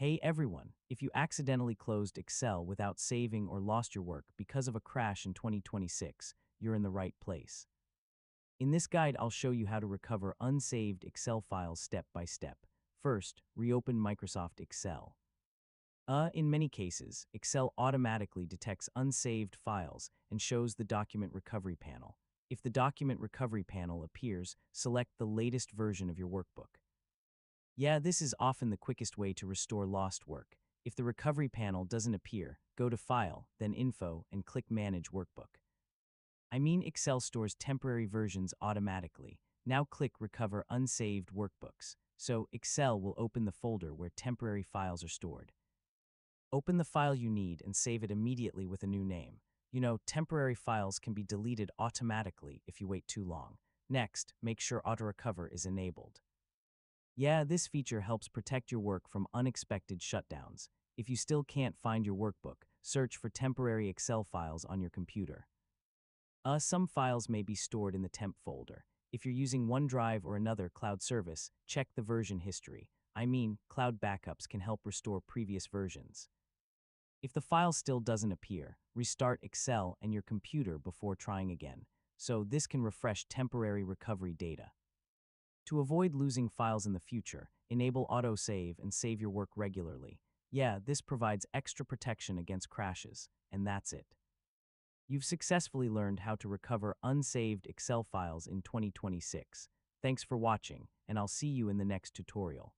Hey everyone, if you accidentally closed Excel without saving or lost your work because of a crash in 2026, you're in the right place. In this guide, I'll show you how to recover unsaved Excel files step by step. First, reopen Microsoft Excel. In many cases, Excel automatically detects unsaved files and shows the document recovery panel. If the document recovery panel appears, select the latest version of your workbook. Yeah, this is often the quickest way to restore lost work. If the recovery panel doesn't appear, go to File, then Info, and click Manage Workbook. Excel stores temporary versions automatically. Now click Recover Unsaved Workbooks. So Excel will open the folder where temporary files are stored. Open the file you need and save it immediately with a new name. Temporary files can be deleted automatically if you wait too long. Next, make sure AutoRecover is enabled. Yeah, this feature helps protect your work from unexpected shutdowns. If you still can't find your workbook, search for temporary Excel files on your computer. Some files may be stored in the temp folder. If you're using OneDrive or another cloud service, check the version history. Cloud backups can help restore previous versions. If the file still doesn't appear, restart Excel and your computer before trying again. So this can refresh temporary recovery data. To avoid losing files in the future, enable AutoSave and save your work regularly. Yeah, this provides extra protection against crashes, and that's it. You've successfully learned how to recover unsaved Excel files in 2026. Thanks for watching, and I'll see you in the next tutorial.